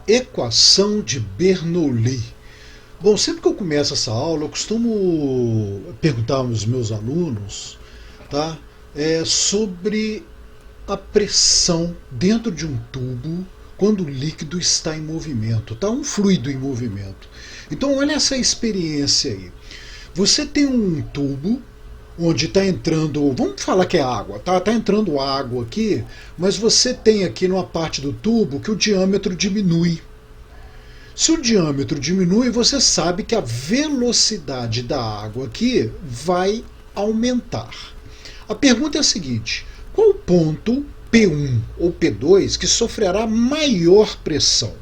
Equação de Bernoulli. Bom, sempre que eu começo essa aula, eu costumo perguntar aos meus alunos, tá, sobre a pressão dentro de um tubo quando o líquido está em movimento, tá? Um fluido em movimento. Então, olha essa experiência aí. Você tem um tubo onde está entrando, vamos falar que é água, tá? Está entrando água aqui, mas você tem aqui numa parte do tubo que o diâmetro diminui. Se o diâmetro diminui, você sabe que a velocidade da água aqui vai aumentar. A pergunta é a seguinte: qual o ponto P1 ou P2 que sofrerá maior pressão?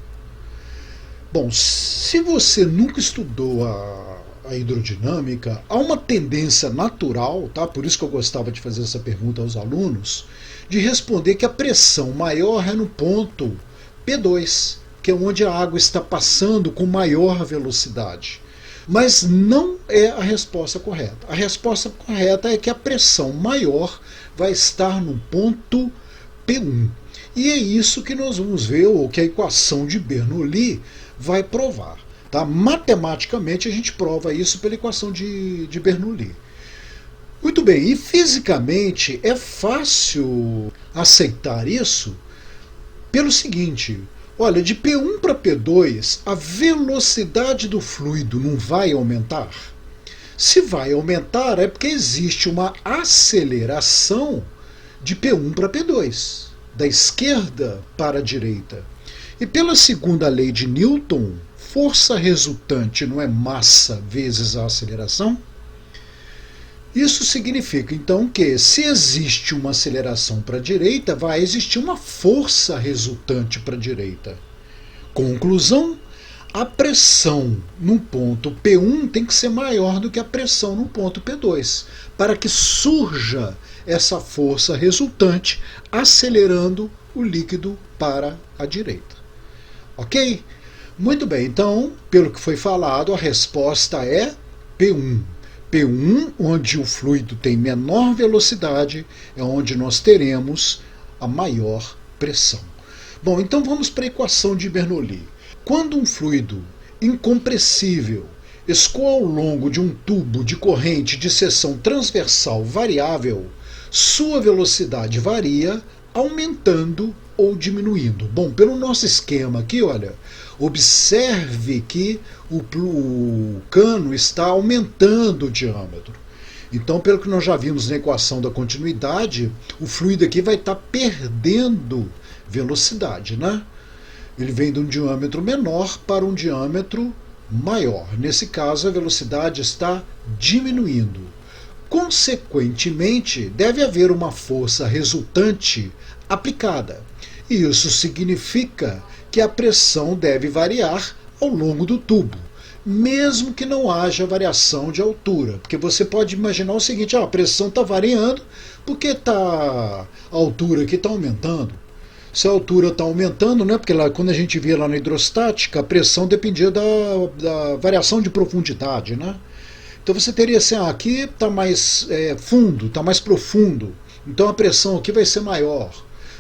Bom, se você nunca estudou a hidrodinâmica, há uma tendência natural, tá? Por isso que eu gostava de fazer essa pergunta aos alunos, de responder que a pressão maior é no ponto P2, que é onde a água está passando com maior velocidade. Mas não é a resposta correta. A resposta correta é que a pressão maior vai estar no ponto P1. E é isso que nós vamos ver, ou que a equação de Bernoulli vai provar. Tá? Matematicamente, a gente prova isso pela equação de Bernoulli. Muito bem, e fisicamente é fácil aceitar isso pelo seguinte: olha, de P1 para P2, a velocidade do fluido não vai aumentar? Se vai aumentar, é porque existe uma aceleração de P1 para P2, da esquerda para a direita. E pela segunda lei de Newton, força resultante não é massa vezes a aceleração? Isso significa, então, que se existe uma aceleração para a direita, vai existir uma força resultante para a direita. Conclusão: a pressão no ponto P1 tem que ser maior do que a pressão no ponto P2, para que surja essa força resultante acelerando o líquido para a direita. Ok? Muito bem, então, pelo que foi falado, a resposta é P1. P1, onde o fluido tem menor velocidade, é onde nós teremos a maior pressão. Bom, então vamos para a equação de Bernoulli. Quando um fluido incompressível escoa ao longo de um tubo de corrente de seção transversal variável, sua velocidade varia aumentando ou diminuindo. Bom, pelo nosso esquema aqui, olha, observe que o cano está aumentando o diâmetro. Então, pelo que nós já vimos na equação da continuidade, o fluido aqui vai estar perdendo velocidade, né? Ele vem de um diâmetro menor para um diâmetro maior. Nesse caso, a velocidade está diminuindo. Consequentemente, deve haver uma força resultante aplicada. E isso significa que a pressão deve variar ao longo do tubo, mesmo que não haja variação de altura. Porque você pode imaginar o seguinte: a pressão está variando porque a altura aqui está aumentando. Se a altura está aumentando, né, porque lá, quando a gente via lá na hidrostática, a pressão dependia da variação de profundidade, né? Então você teria assim: aqui está mais fundo, está mais profundo, então a pressão aqui vai ser maior.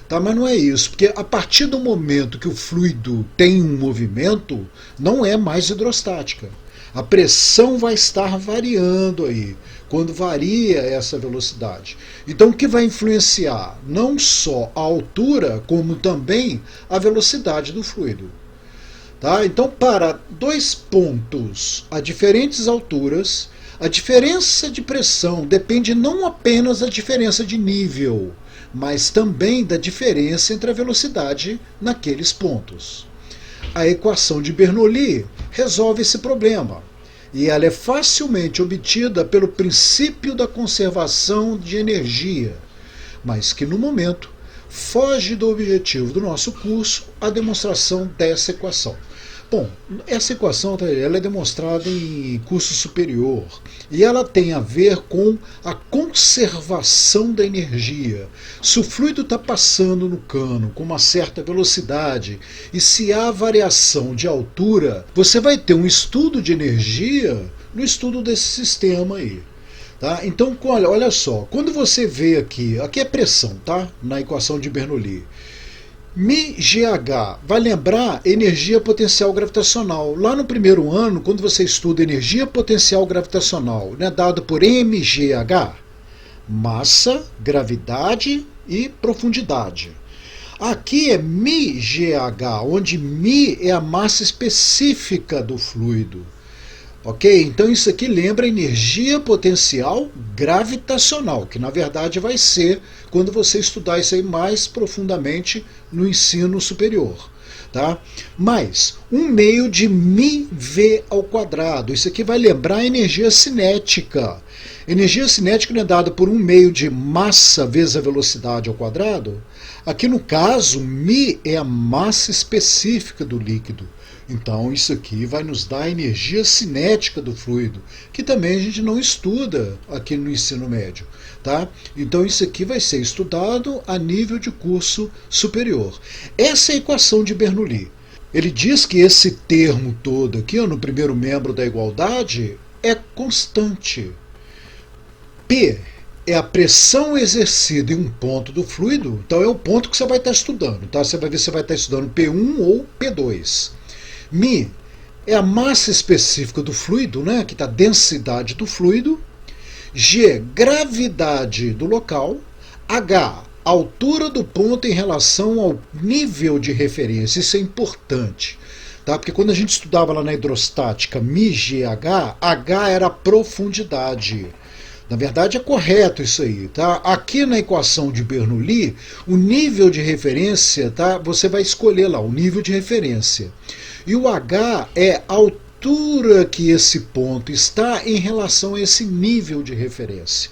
Tá, mas não é isso, porque a partir do momento que o fluido tem um movimento, não é mais hidrostática. A pressão vai estar variando aí, quando varia essa velocidade. Então o que vai influenciar não só a altura, como também a velocidade do fluido. Tá? Então, para dois pontos a diferentes alturas, a diferença de pressão depende não apenas da diferença de nível, mas também da diferença entre a velocidade naqueles pontos. A equação de Bernoulli resolve esse problema, e ela é facilmente obtida pelo princípio da conservação de energia, mas que no momento foge do objetivo do nosso curso, a demonstração dessa equação. Bom, essa equação ela é demonstrada em curso superior e ela tem a ver com a conservação da energia. Se o fluido está passando no cano com uma certa velocidade e se há variação de altura, você vai ter um estudo de energia no estudo desse sistema aí. Tá? Então, olha só, quando você vê aqui é pressão, tá? Na equação de Bernoulli. μGH, vai lembrar energia potencial gravitacional. Lá no primeiro ano, quando você estuda energia potencial gravitacional, né, dado por mGH, massa, gravidade e profundidade. Aqui é μGH, onde μ é a massa específica do fluido. Ok? Então isso aqui lembra energia potencial gravitacional, que na verdade vai ser quando você estudar isso aí mais profundamente no ensino superior. Tá? Mas 1/2 de μV ao quadrado. Isso aqui vai lembrar energia cinética. Energia cinética é dada por 1/2 de massa vezes a velocidade ao quadrado. Aqui no caso, μ é a massa específica do líquido. Então isso aqui vai nos dar a energia cinética do fluido, que também a gente não estuda aqui no ensino médio. Tá? Então isso aqui vai ser estudado a nível de curso superior. Essa é a equação de Bernoulli. Ele diz que esse termo todo aqui, no primeiro membro da igualdade, é constante. P é a pressão exercida em um ponto do fluido, então é o ponto que você vai estar estudando. Tá? Você vai ver se você vai estar estudando P1 ou P2. μ é a massa específica do fluido, né? Que está a densidade do fluido. G, gravidade do local. H, altura do ponto em relação ao nível de referência. Isso é importante, tá? Porque quando a gente estudava lá na hidrostática μGH, H era a profundidade. Na verdade é correto isso aí, tá? Aqui na equação de Bernoulli, o nível de referência, tá? Você vai escolher lá o nível de referência. E o H é a altura que esse ponto está em relação a esse nível de referência.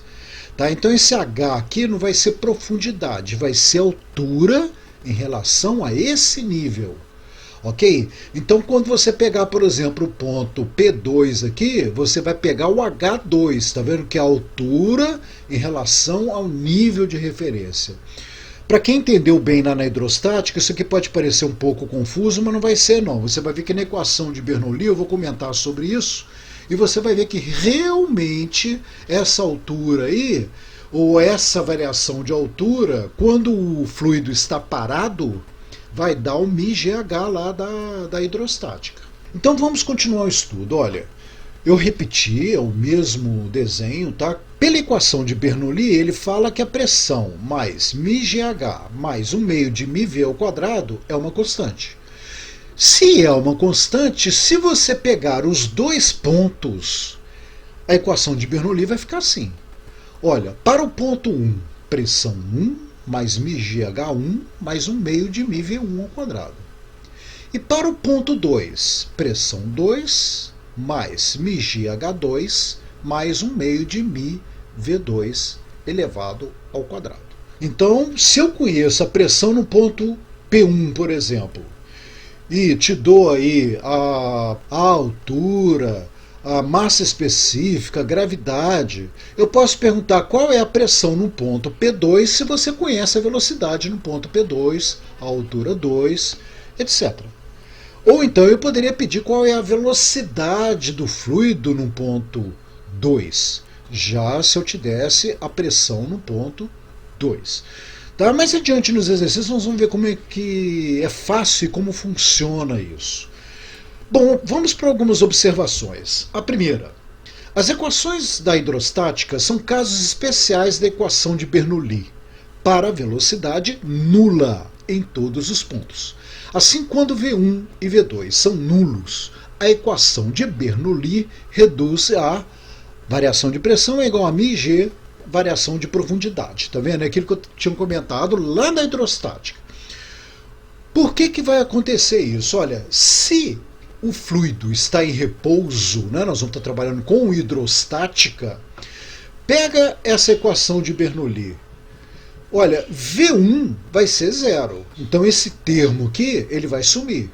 Tá? Então esse H aqui não vai ser profundidade, vai ser altura em relação a esse nível. Ok? Então quando você pegar, por exemplo, o ponto P2 aqui, você vai pegar o H2, tá vendo? Que é a altura em relação ao nível de referência. Para quem entendeu bem na hidrostática, isso aqui pode parecer um pouco confuso, mas não vai ser não. Você vai ver que na equação de Bernoulli, eu vou comentar sobre isso, e você vai ver que realmente essa altura aí, ou essa variação de altura, quando o fluido está parado, vai dar o μGH lá da hidrostática. Então vamos continuar o estudo. Olha, eu repeti, é o mesmo desenho, tá? Pela equação de Bernoulli, ele fala que a pressão mais μGH mais 1/2 de μV ao quadrado é uma constante. Se é uma constante, se você pegar os dois pontos, a equação de Bernoulli vai ficar assim. Olha, para o ponto 1, pressão 1 mais μGH1 mais 1/2 de μV1 ao quadrado. E para o ponto 2, pressão 2 mais μGH2 mais 1/2 de μV2 elevado ao quadrado. Então, se eu conheço a pressão no ponto P1, por exemplo, e te dou aí a altura, a massa específica, a gravidade, eu posso perguntar qual é a pressão no ponto P2 se você conhece a velocidade no ponto P2, a altura 2, etc. Ou então eu poderia pedir qual é a velocidade do fluido no ponto 2, já se eu te desse a pressão no ponto 2. Tá? Mais adiante nos exercícios nós vamos ver como é que é fácil e como funciona isso. Bom, vamos para algumas observações. A primeira, as equações da hidrostática são casos especiais da equação de Bernoulli para a velocidade nula em todos os pontos. Assim, quando V1 e V2 são nulos, a equação de Bernoulli reduz a variação de pressão é igual a μg, variação de profundidade. Tá vendo? É aquilo que eu tinha comentado lá na hidrostática. Por que vai acontecer isso? Olha, se o fluido está em repouso, né, nós vamos estar trabalhando com hidrostática, pega essa equação de Bernoulli. Olha, V1 vai ser zero, então esse termo aqui ele vai sumir.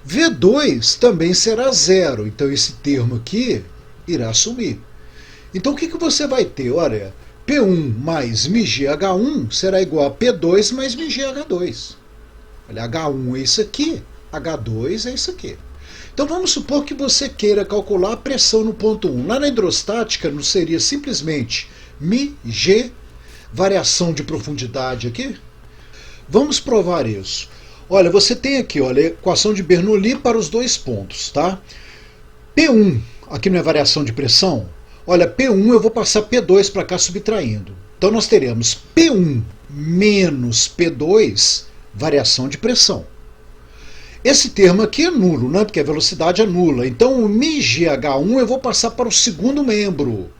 V2 também será zero, então esse termo aqui irá sumir. Então o que você vai ter? Olha, P1 mais μGH1 será igual a P2 mais μGH2. Olha, H1 é isso aqui, H2 é isso aqui. Então vamos supor que você queira calcular a pressão no ponto 1. Lá na hidrostática não seria simplesmente μg, variação de profundidade aqui, Vamos provar isso. Olha, você tem aqui, olha, a equação de Bernoulli para os dois pontos, tá? P1, aqui não é variação de pressão? Olha, P1 eu vou passar P2 para cá subtraindo. Então nós teremos P1 menos P2, variação de pressão. Esse termo aqui é nulo, né? Porque a velocidade é nula. Então o μgh1 eu vou passar para o segundo membro.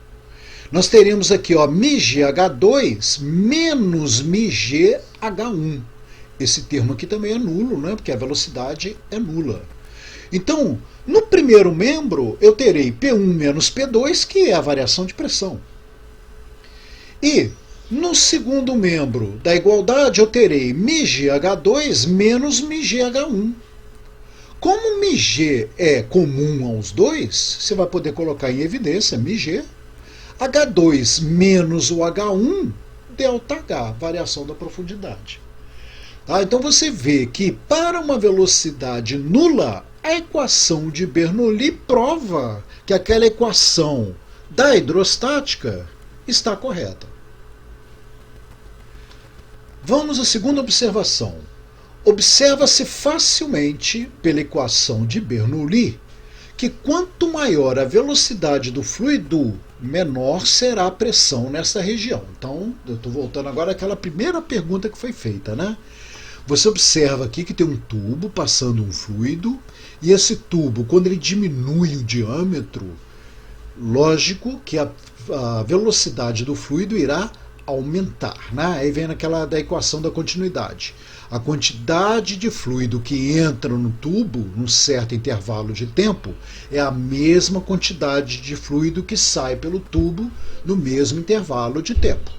Nós teremos aqui, ó, μgh2 menos μgh1. Esse termo aqui também é nulo, né? Porque a velocidade é nula. Então, no primeiro membro, eu terei P1 menos P2, que é a variação de pressão. E no segundo membro da igualdade, eu terei μgh2 menos μgh1. Como μg é comum aos dois, você vai poder colocar em evidência μg. H2 menos o H1, ΔH, variação da profundidade. Tá? Então você vê que para uma velocidade nula, a equação de Bernoulli prova que aquela equação da hidrostática está correta. Vamos à segunda observação. Observa-se facilmente, pela equação de Bernoulli, que quanto maior a velocidade do fluido, menor será a pressão nessa região. Então, eu estou voltando agora àquela primeira pergunta que foi feita, né? Você observa aqui que tem um tubo passando um fluido, e esse tubo, quando ele diminui o diâmetro, lógico que a velocidade do fluido irá aumentar, né? Aí vem naquela da equação da continuidade. A quantidade de fluido que entra no tubo, num certo intervalo de tempo, é a mesma quantidade de fluido que sai pelo tubo no mesmo intervalo de tempo.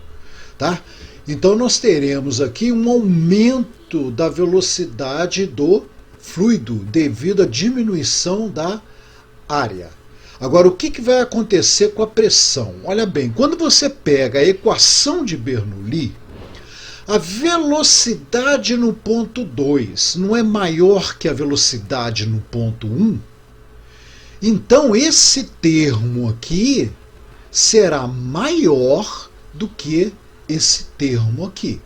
Tá? Então nós teremos aqui um aumento da velocidade do fluido devido à diminuição da área. Agora, o que vai acontecer com a pressão? Olha bem, quando você pega a equação de Bernoulli, a velocidade no ponto 2 não é maior que a velocidade no ponto 1? Então, esse termo aqui será maior do que esse termo aqui.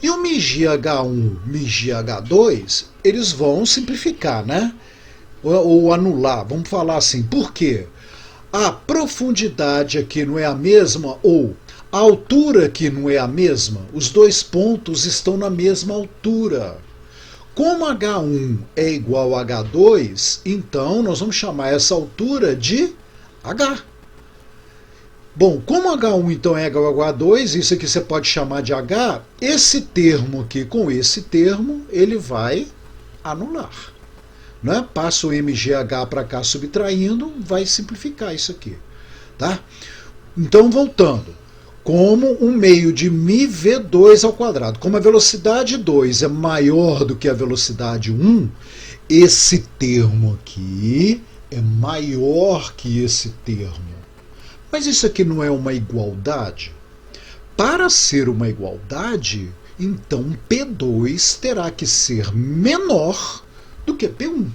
E o μgh1, μgh2, eles vão simplificar, né? Ou anular, vamos falar assim. Por quê? A profundidade aqui não é a mesma, ou a altura aqui não é a mesma, os dois pontos estão na mesma altura. Como H1 é igual a H2, então nós vamos chamar essa altura de H. Bom, como H1 então é igual a H2, isso aqui você pode chamar de H, esse termo aqui com esse termo, ele vai anular. Né? Passa o mgh para cá subtraindo, vai simplificar isso aqui. Tá? Então, voltando. Como um meio de μv2 ao quadrado. Como a velocidade 2 é maior do que a velocidade 1, esse termo aqui é maior que esse termo. Mas isso aqui não é uma igualdade? Para ser uma igualdade, então P2 terá que ser menor do que P1.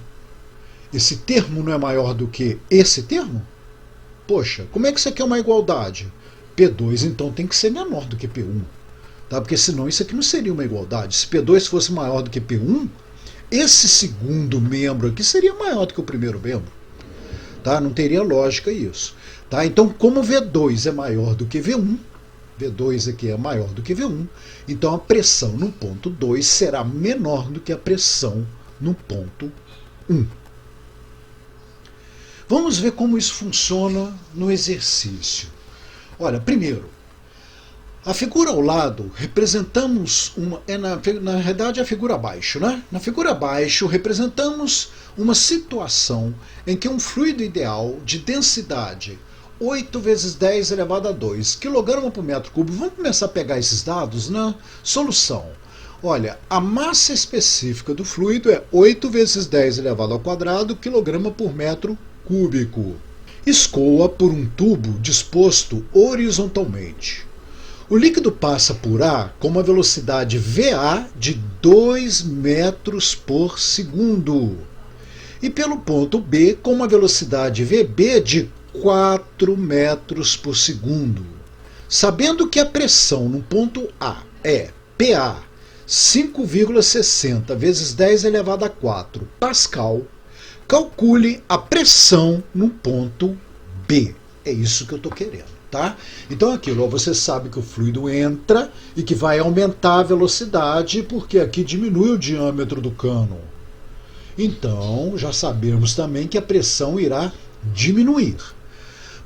Esse termo não é maior do que esse termo? Poxa, como é que isso aqui é uma igualdade? P2 então tem que ser menor do que P1. Tá? Porque senão isso aqui não seria uma igualdade. Se P2 fosse maior do que P1, esse segundo membro aqui seria maior do que o primeiro membro. Tá? Não teria lógica isso. Tá? Então, como V2 é maior do que V1, V2 aqui é maior do que V1, então a pressão no ponto 2 será menor do que a pressão no ponto 1. Vamos ver como isso funciona no exercício. Olha, primeiro, a figura ao lado representamos na realidade a figura abaixo, né? Na figura abaixo representamos uma situação em que um fluido ideal de densidade 8 vezes 10 elevado a 2 kg por metro cúbico. Vamos começar a pegar esses dados na solução. Olha, a massa específica do fluido é 8 vezes 10 elevado ao quadrado kg por metro cúbico. Escoa por um tubo disposto horizontalmente. O líquido passa por A com uma velocidade VA de 2 metros por segundo e pelo ponto B com uma velocidade VB de 4 metros por segundo. Sabendo que a pressão no ponto A é PA 5,60 vezes 10 elevado a 4 Pascal, calcule a pressão no ponto B. É isso que eu estou querendo, tá? Então aquilo, você sabe que o fluido entra e que vai aumentar a velocidade porque aqui diminui o diâmetro do cano. Então já sabemos também que a pressão irá diminuir.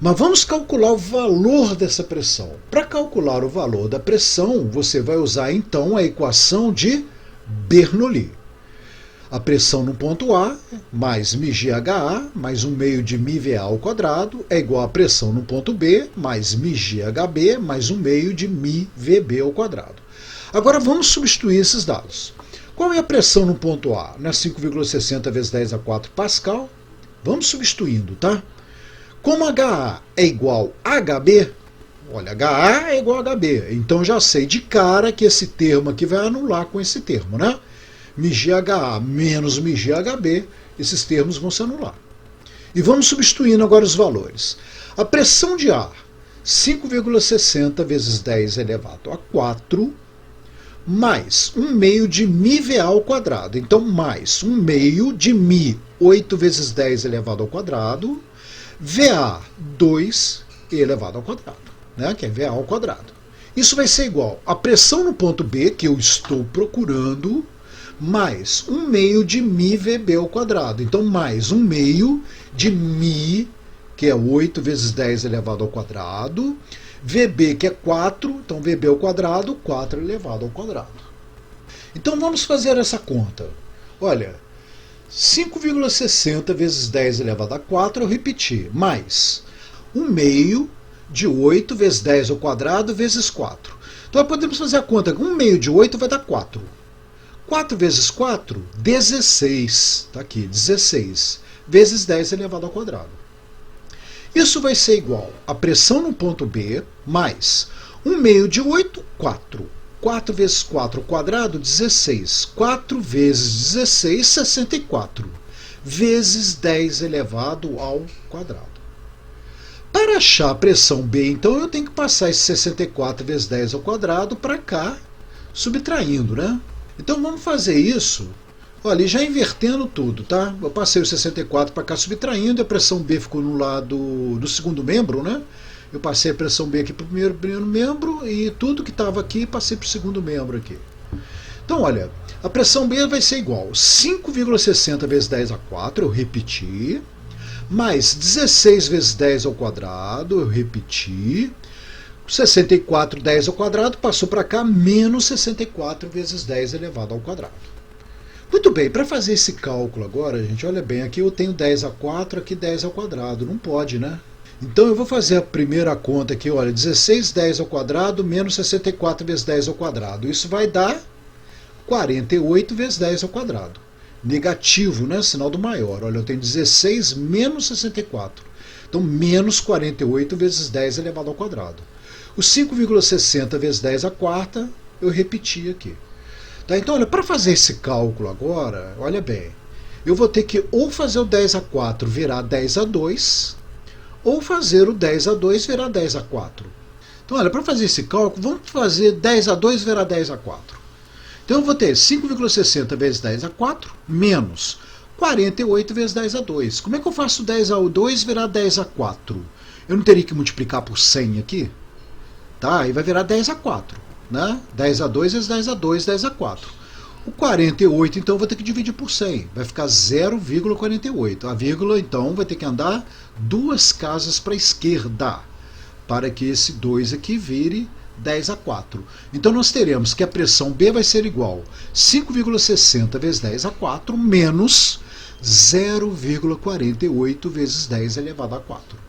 Mas vamos calcular o valor dessa pressão. Para calcular o valor da pressão, você vai usar então a equação de Bernoulli. A pressão no ponto A mais μgHA mais 1 meio de μVA ao quadrado é igual à pressão no ponto B mais μgHB mais 1 meio de μVB ao quadrado. Agora vamos substituir esses dados. Qual é a pressão no ponto A? Não é 5,60 vezes 10 a 4 Pascal? Vamos substituindo, tá? Como HA é igual a HB, olha, HA é igual a HB, então já sei de cara que esse termo aqui vai anular com esse termo, né? μgHA menos μgHB, esses termos vão se anular. E vamos substituindo agora os valores. A pressão de ar, 5,60 vezes 10 elevado a 4, mais 1 meio de μVA ao quadrado. Então, mais 1 meio de μ, 8 vezes 10 elevado ao quadrado, VA 2 elevado ao quadrado, né? Que é VA ao quadrado. Isso vai ser igual a pressão no ponto B, que eu estou procurando, mais 1 meio de μVB ao quadrado. Então, mais 1 meio de μ, que é 8 vezes 10 elevado ao quadrado, VB, que é 4, então VB ao quadrado, 4 elevado ao quadrado. Então, vamos fazer essa conta. Olha, 5,60 vezes 10 elevado a 4, eu repeti, mais 1 meio de 8 vezes 10 ao quadrado vezes 4. Então, podemos fazer a conta. 1 meio de 8 vai dar 4. 4 vezes 4, 16. Está aqui, 16. Vezes 10 elevado ao quadrado. Isso vai ser igual a pressão no ponto B, mais 1 meio de 8, 4. 4 vezes 4 ao quadrado, 16. 4 vezes 16, 64. Vezes 10 elevado ao quadrado. Para achar a pressão B, então, eu tenho que passar esse 64 vezes 10 ao quadrado para cá, subtraindo, né? Então, vamos fazer isso, olha, já invertendo tudo, tá? Eu passei o 64 para cá, subtraindo, e a pressão B ficou no lado do segundo membro, né? Eu passei a pressão B aqui para o primeiro membro e tudo que estava aqui passei para o segundo membro aqui. Então, olha, a pressão B vai ser igual a 5,60 vezes 10 a 4, eu repeti, mais 16 vezes 10 ao quadrado, eu repeti, 64, 10 ao quadrado, passou para cá, menos 64 vezes 10 elevado ao quadrado. Muito bem, para fazer esse cálculo agora, gente, olha bem, aqui eu tenho 10 a 4, aqui 10 ao quadrado, não pode, né? Então eu vou fazer a primeira conta aqui, olha, 16, 10 ao quadrado, menos 64 vezes 10 ao quadrado. Isso vai dar 48 vezes 10 ao quadrado. Negativo, né? Sinal do maior. Olha, eu tenho 16 menos 64. Então, menos 48 vezes 10 elevado ao quadrado. O 5,60 vezes 10 à quarta, eu repeti aqui. Tá? Então, olha, para fazer esse cálculo agora, olha bem, eu vou ter que ou fazer o 10 a 4 virar 10 a 2, ou fazer o 10 a 2 virar 10 a 4. Então, olha, para fazer esse cálculo, vamos fazer 10 a 2 virar 10 a 4. Então, eu vou ter 5,60 vezes 10 a 4, menos 48 vezes 10 a 2. Como é que eu faço 10 a 2 virar 10 a 4? Eu não teria que multiplicar por 100 aqui? Tá? Aí vai virar 10 a 4. Né? 10 a 2 vezes 10 a 2, 10 a 4. O 48, então, eu vou ter que dividir por 100. Vai ficar 0,48. A vírgula, então, vai ter que andar 2 casas para a esquerda, para que esse 2 aqui vire 10 a 4. Então, nós teremos que a pressão B vai ser igual a 5,60 vezes 10 a 4, menos 0,48 vezes 10 elevado a 4.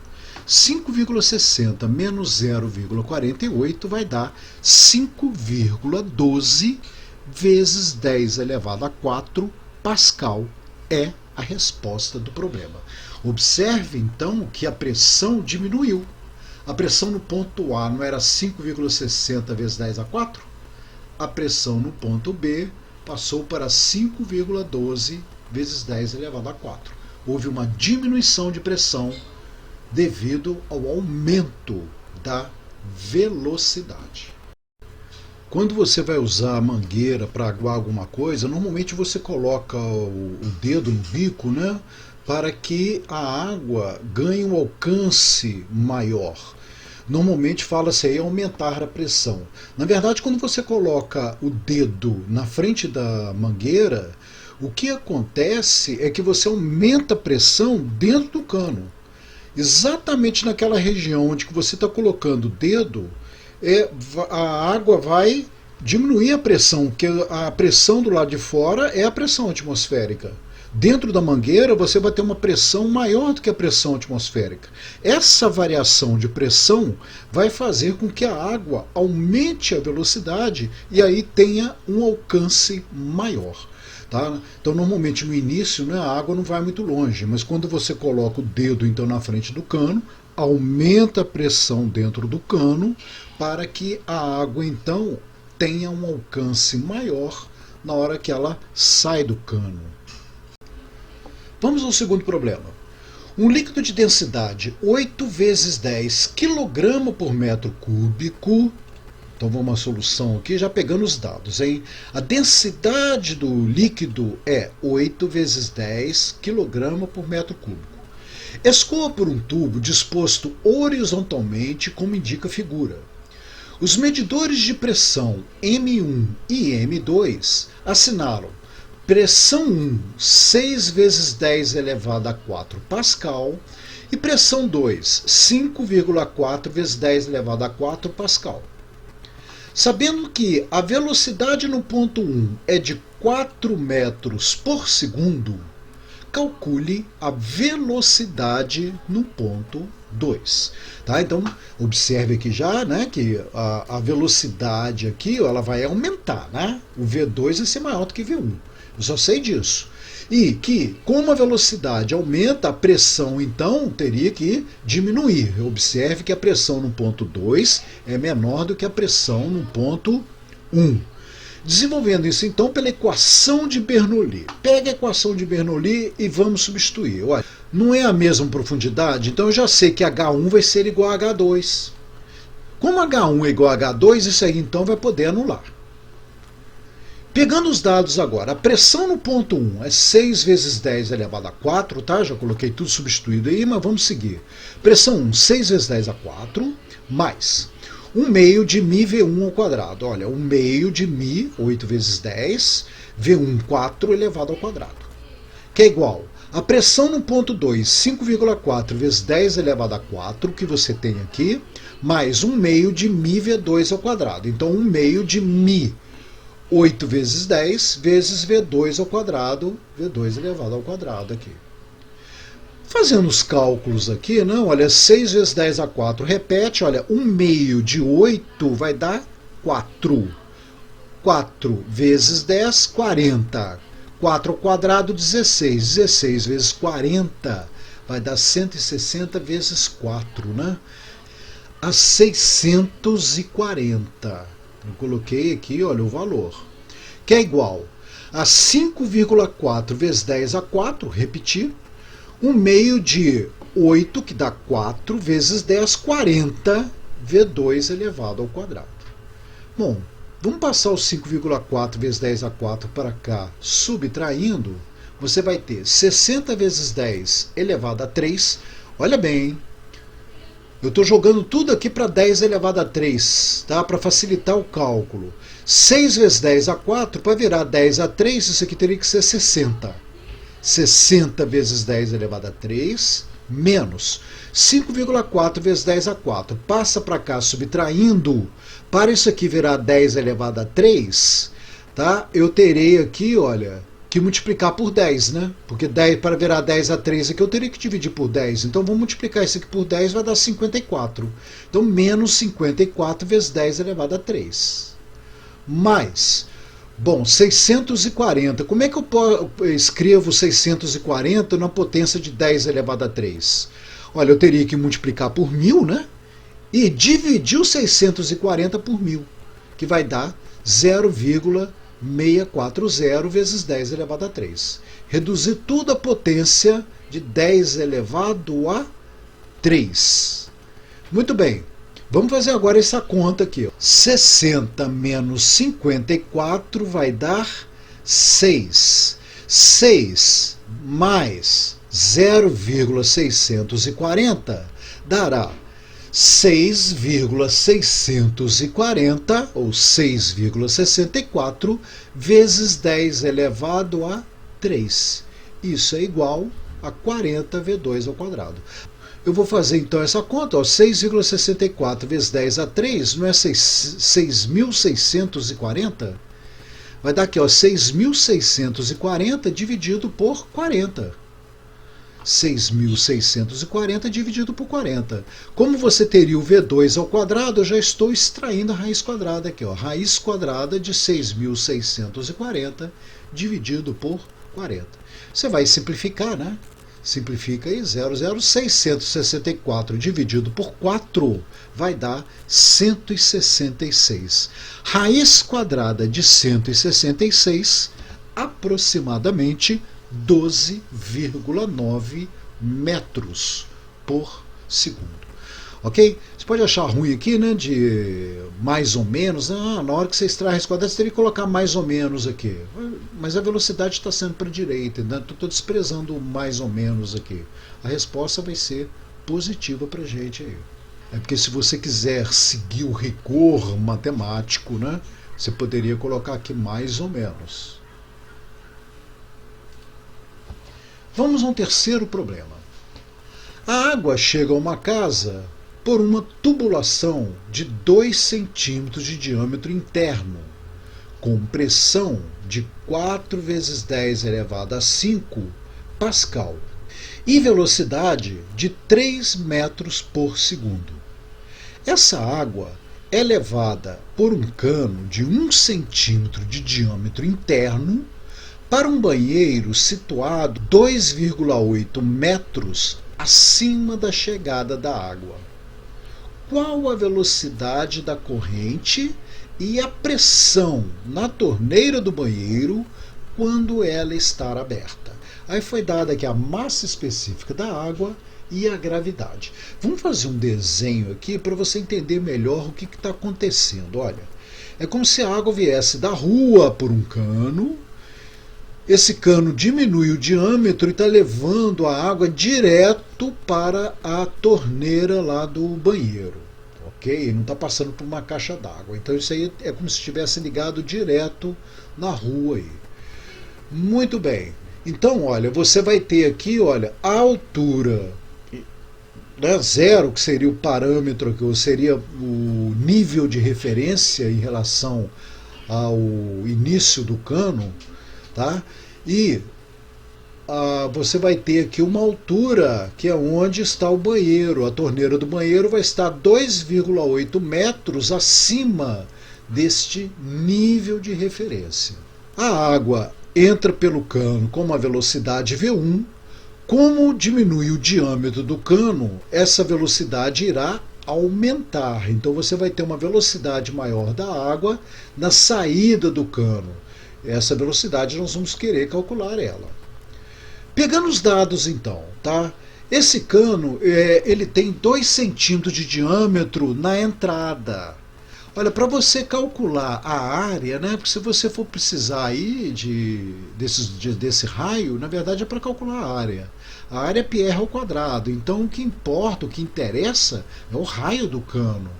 5,60 menos 0,48 vai dar 5,12 vezes 10 elevado a 4 Pascal é a resposta do problema. Observe, então, que a pressão diminuiu. A pressão no ponto A não era 5,60 vezes 10 a 4? A pressão no ponto B passou para 5,12 vezes 10 elevado a 4. Houve uma diminuição de pressão devido ao aumento da velocidade. Quando você vai usar a mangueira para aguar alguma coisa, normalmente você coloca o dedo no bico, né, para que a água ganhe um alcance maior. Normalmente fala-se aí aumentar a pressão. Na verdade, quando você coloca o dedo na frente da mangueira, o que acontece é que você aumenta a pressão dentro do cano. Exatamente naquela região onde você está colocando o dedo, a água vai diminuir a pressão, porque a pressão do lado de fora é a pressão atmosférica. Dentro da mangueira você vai ter uma pressão maior do que a pressão atmosférica. Essa variação de pressão vai fazer com que a água aumente a velocidade e aí tenha um alcance maior. Tá? Então normalmente no início, né, a água não vai muito longe, mas quando você coloca o dedo então na frente do cano, aumenta a pressão dentro do cano para que a água então tenha um alcance maior na hora que ela sai do cano. Vamos ao segundo problema. Um líquido de densidade 8 vezes 10 kg por metro cúbico. Então vamos à solução aqui, já pegando os dados, hein? A densidade do líquido é 8 vezes 10 kg por metro cúbico. Escoa por um tubo disposto horizontalmente, como indica a figura. Os medidores de pressão M1 e M2 assinalam pressão 1, 6 vezes 10 elevado a 4 Pascal, e pressão 2, 5,4 vezes 10 elevado a 4 Pascal. Sabendo que a velocidade no ponto 1 é de 4 metros por segundo, calcule a velocidade no ponto 2. Tá? Então, observe aqui já, né, que a velocidade aqui ela vai aumentar. Né? O V2 vai ser maior do que V1. Eu só sei disso. E que, como a velocidade aumenta, a pressão, então, teria que diminuir. Observe que a pressão no ponto 2 é menor do que a pressão no ponto 1. Desenvolvendo isso, então, pela equação de Bernoulli. Pega a equação de Bernoulli e vamos substituir. Olha, não é a mesma profundidade, então eu já sei que H1 vai ser igual a H2. Como H1 é igual a H2, isso aí, então, vai poder anular. Pegando os dados agora, a pressão no ponto 1 é 6 vezes 10 elevado a 4, tá? Já coloquei tudo substituído aí, mas vamos seguir. Pressão 1, 6 vezes 10 a 4, mais 1 meio de μV1 ao quadrado. Olha, 1 meio de μ, 8 vezes 10, V1, 4 elevado ao quadrado. Que é igual a pressão no ponto 2, 5,4 vezes 10 elevado a 4, que você tem aqui, mais 1 meio de μV2 ao quadrado. Então, 1 meio de μ, 8 vezes 10 vezes V2 ao quadrado, V2 elevado ao quadrado aqui. Fazendo os cálculos aqui, não, olha, 6 vezes 10 a 4, repete, olha, 1 meio de 8 vai dar 4. 4 vezes 10, 40. 4 ao quadrado, 16. 16 vezes 40 vai dar 160 vezes 4, né? A 640. Eu coloquei aqui, olha, o valor, que é igual a 5,4 vezes 10 a 4, repetir, 1 meio de 8, que dá 4, vezes 10, 40, V2 elevado ao quadrado. Bom, vamos passar o 5,4 vezes 10 a 4 para cá, subtraindo, você vai ter 60 vezes 10 elevado a 3, olha bem, hein? Eu estou jogando tudo aqui para 10 elevado a 3, tá? Para facilitar o cálculo. 6 vezes 10 a 4, para virar 10 a 3, isso aqui teria que ser 60. 60 vezes 10 elevado a 3, menos 5,4 vezes 10 a 4. Passa para cá subtraindo, para isso aqui virar 10 elevado a 3, tá? Eu terei aqui, olha, que multiplicar por 10, né? Porque 10, para virar 10 a 3 aqui eu teria que dividir por 10. Então vamos multiplicar isso aqui por 10, vai dar 54. Então menos 54 vezes 10 elevado a 3. Mais, bom, 640. Como é que eu escrevo 640 na potência de 10 elevado a 3? Olha, eu teria que multiplicar por 1000, né? E dividir o 640 por 1000, que vai dar 0,640 vezes 10 elevado a 3. Reduzir tudo à potência de 10 elevado a 3. Muito bem. Vamos fazer agora essa conta aqui. 60 menos 54 vai dar 6. 6 mais 0,640 dará 6,640 ou 6,64 vezes 10 elevado a 3. Isso é igual a 40V2 ao quadrado. Eu vou fazer então essa conta, 6,64 vezes 10 a 3, não é 6.640? Vai dar aqui, 6.640 dividido por 40. 6.640 dividido por 40. Como você teria o V2 ao quadrado, eu já estou extraindo a raiz quadrada aqui. Raiz quadrada de 6.640 dividido por 40. Você vai simplificar, né? Simplifica aí, 664 dividido por 4 vai dar 166. Raiz quadrada de 166, aproximadamente 12,9 metros por segundo. Ok? Você pode achar ruim aqui, né, de mais ou menos. Na hora que você extrai a raiz quadrada, você teria que colocar mais ou menos aqui. Mas a velocidade está sendo para a direita, né? Estou desprezando o mais ou menos aqui. A resposta vai ser positiva para a gente aí. É porque se você quiser seguir o rigor matemático, né, você poderia colocar aqui mais ou menos. Vamos a um terceiro problema. A água chega a uma casa por uma tubulação de 2 centímetros de diâmetro interno, com pressão de 4 vezes 10 elevado a 5 Pascal e velocidade de 3 metros por segundo. Essa água é levada por um cano de 1 centímetro de diâmetro interno para um banheiro situado 2,8 metros acima da chegada da água. Qual a velocidade da corrente e a pressão na torneira do banheiro quando ela está aberta? Aí foi dada aqui a massa específica da água e a gravidade. Vamos fazer um desenho aqui para você entender melhor o que está acontecendo. Olha, é como se a água viesse da rua por um cano. Esse cano diminui o diâmetro e está levando a água direto para a torneira lá do banheiro. Ok? Não está passando por uma caixa d'água. Então isso aí é como se estivesse ligado direto na rua aí. Muito bem. Então, olha, você vai ter aqui, olha, a altura, né, 0, que seria o parâmetro, que seria o nível de referência em relação ao início do cano. Tá? E você vai ter aqui uma altura que é onde está o banheiro. A torneira do banheiro vai estar 2,8 metros acima deste nível de referência. A água entra pelo cano com uma velocidade V1. Como diminui o diâmetro do cano, essa velocidade irá aumentar. Então você vai ter uma velocidade maior da água na saída do cano. Essa velocidade nós vamos querer calcular ela. Pegando os dados então, tá? Esse cano ele tem 2 centímetros de diâmetro na entrada. Olha, para você calcular a área, né? Porque se você for precisar aí desse raio, na verdade é para calcular a área. A área é πr ao quadrado. Então o que importa, o que interessa é o raio do cano.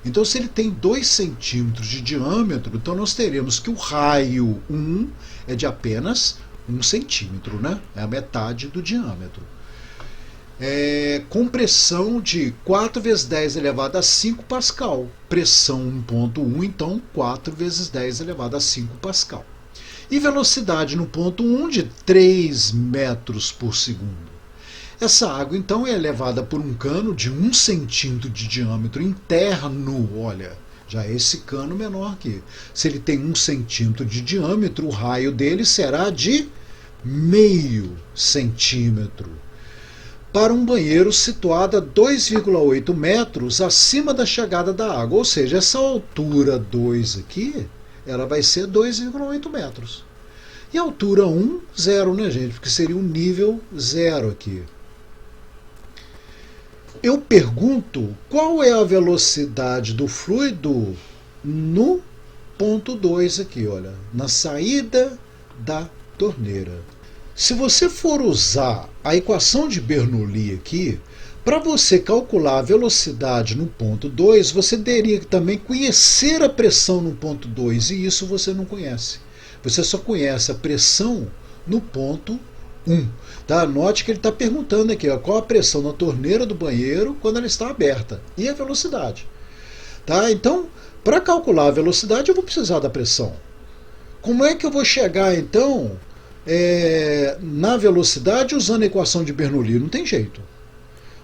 Então, se ele tem 2 centímetros de diâmetro, então nós teremos que o raio 1 é de apenas 1 centímetro, né? É a metade do diâmetro. Com pressão de 4 vezes 10 elevado a 5 Pascal. Pressão 1,1, então 4 vezes 10 elevado a 5 Pascal. E velocidade no ponto 1 de 3 metros por segundo. Essa água, então, é levada por um cano de 1 centímetro de diâmetro interno. Olha, já é esse cano menor aqui. Se ele tem 1 centímetro de diâmetro, o raio dele será de meio centímetro. Para um banheiro situado a 2,8 metros acima da chegada da água. Ou seja, essa altura 2 aqui, ela vai ser 2,8 metros. E a altura 1, 0, né, gente? Porque seria um nível 0 aqui. eu pergunto qual é a velocidade do fluido no ponto 2 aqui, olha, na saída da torneira. Se você for usar a equação de Bernoulli aqui, para você calcular a velocidade no ponto 2, você teria que também conhecer a pressão no ponto 2, e isso você não conhece. Você só conhece a pressão no ponto 1. Tá? Note que ele está perguntando aqui, ó, qual a pressão na torneira do banheiro quando ela está aberta e a velocidade. Tá? Então, para calcular a velocidade, eu vou precisar da pressão. Como é que eu vou chegar, então, na velocidade usando a equação de Bernoulli? Não tem jeito.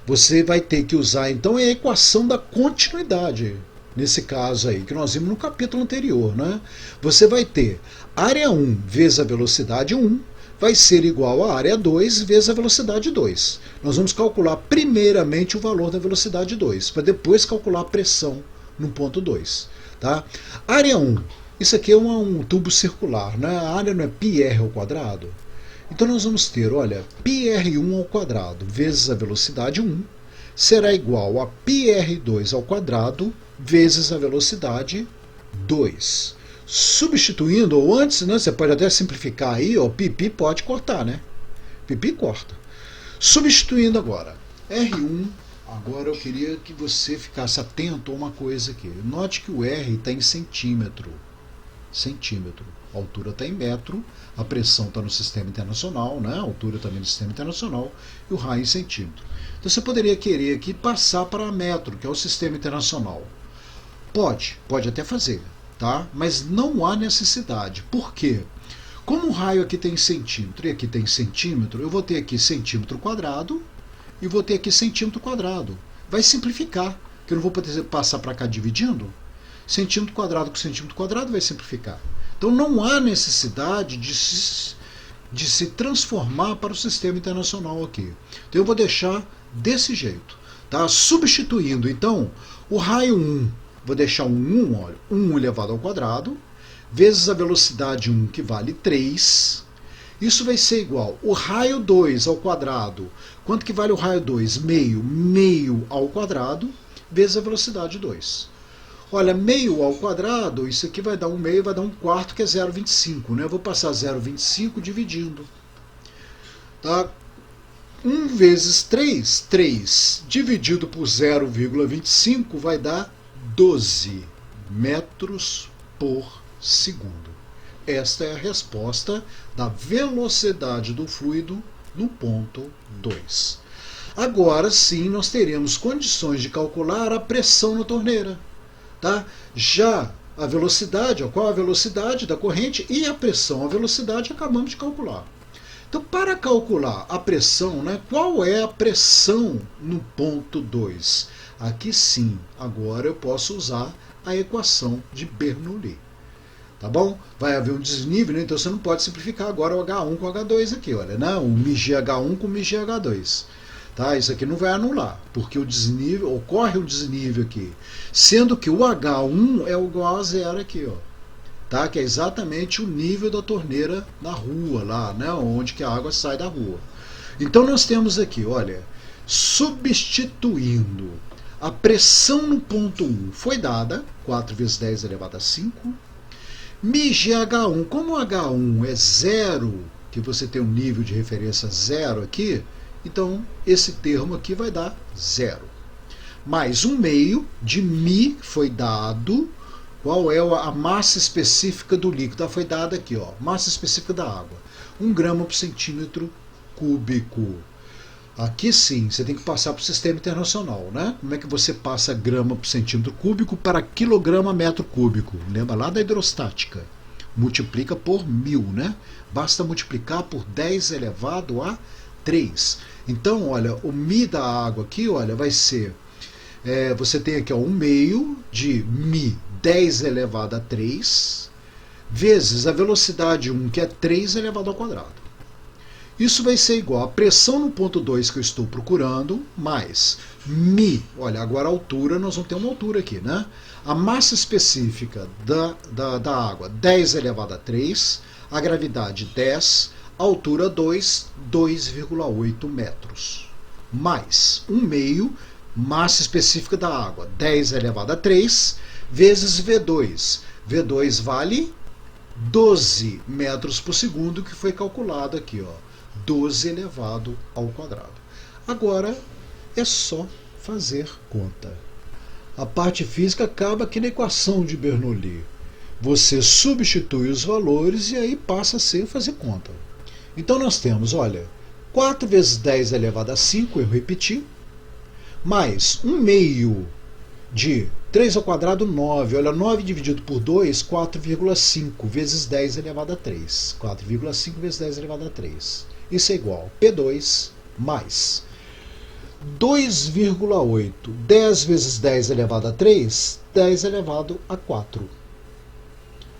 Você vai ter que usar, então, a equação da continuidade. Nesse caso aí, que nós vimos no capítulo anterior. Né? Você vai ter área 1 vezes a velocidade 1 vai ser igual a área 2 vezes a velocidade 2. Nós vamos calcular primeiramente o valor da velocidade 2, para depois calcular a pressão no ponto 2. Tá? Área 1, isso aqui é um tubo circular, né? A área não é πr ao quadrado? Então nós vamos ter, olha, πr1 ao quadrado vezes a velocidade 1 será igual a πr2 ao quadrado vezes a velocidade 2. Substituindo, ou antes, né, você pode até simplificar aí, ó, pi pode cortar, né? Pi corta. Substituindo agora, R1, agora eu queria que você ficasse atento a uma coisa aqui. Note que o R está em centímetro. Centímetro. A altura está em metro, a pressão está no sistema internacional, né? A altura também no sistema internacional, e o raio em centímetro. Então você poderia querer aqui passar para metro, que é o sistema internacional. Pode até fazer. Tá? Mas não há necessidade. Por quê? Como o raio aqui tem centímetro e aqui tem centímetro, eu vou ter aqui centímetro quadrado e vou ter aqui centímetro quadrado. Vai simplificar, que eu não vou poder passar para cá dividindo. Centímetro quadrado com centímetro quadrado vai simplificar. Então não há necessidade de se transformar para o sistema internacional aqui. Então eu vou deixar desse jeito. Tá? Substituindo, então, o raio 1, vou deixar um 1, olha, 1 elevado ao quadrado, vezes a velocidade 1, que vale 3. Isso vai ser igual o raio 2 ao quadrado. Quanto que vale o raio 2? Meio ao quadrado, vezes a velocidade 2. Olha, meio ao quadrado, isso aqui vai dar um meio, vai dar um quarto, que é 0,25. Né? Eu vou passar 0,25 dividindo. Tá? 1 vezes 3, 3 dividido por 0,25 vai dar 12 metros por segundo. Esta é a resposta da velocidade do fluido no ponto 2. Agora sim nós teremos condições de calcular a pressão na torneira. Tá? Já a velocidade, qual a velocidade da corrente e a pressão, a velocidade acabamos de calcular. Então, para calcular a pressão, né, qual é a pressão no ponto 2? Aqui sim, agora eu posso usar a equação de Bernoulli. Tá bom? Vai haver um desnível, né? Então você não pode simplificar agora o H1 com o H2 aqui, olha, né? O μgH1 com o μgH2. Tá? Isso aqui não vai anular, porque o desnível, ocorre um desnível aqui, sendo que o H1 é igual a zero aqui, ó. Tá? Que é exatamente o nível da torneira na rua, lá, né? Onde que a água sai da rua. Então nós temos aqui, olha, substituindo a pressão no ponto 1 foi dada, 4 vezes 10 elevado a 5, μgH1, como o H1 é zero, que você tem um nível de referência zero aqui, então esse termo aqui vai dar zero. Mais um meio de μ foi dado. Qual é a massa específica do líquido? Foi dada aqui, ó, massa específica da água. 1 grama por centímetro cúbico. Aqui sim, você tem que passar para o sistema internacional, né? Como é que você passa grama por centímetro cúbico para quilograma metro cúbico? Lembra lá da hidrostática? Multiplica por 1000, né? Basta multiplicar por 10 elevado a 3. Então, olha, o μ da água aqui, olha, vai ser... você tem aqui, ó, 1 meio de μ 10 elevado a 3, vezes a velocidade 1, que é 3 elevado ao quadrado. Isso vai ser igual a pressão no ponto 2 que eu estou procurando, mais μ, olha, agora a altura, nós vamos ter uma altura aqui, né? A massa específica da água, 10 elevado a 3, a gravidade 10, a altura 2, 2,8 metros. Mais 1 meio massa específica da água, 10 elevado a 3, vezes V2. V2 vale 12 metros por segundo, que foi calculado aqui, ó, 12 elevado ao quadrado. Agora é só fazer conta. A parte física acaba aqui na equação de Bernoulli. Você substitui os valores e aí passa a ser fazer conta. Então nós temos, olha, 4 vezes 10 elevado a 5, eu repeti, mais 1 meio de 3 ao quadrado, 9. Olha, 9 dividido por 2, 4,5 vezes 10 elevado a 3. 4,5 vezes 10 elevado a 3. Isso é igual a P2 mais 2,8. 10 vezes 10 elevado a 3, 10 elevado a 4.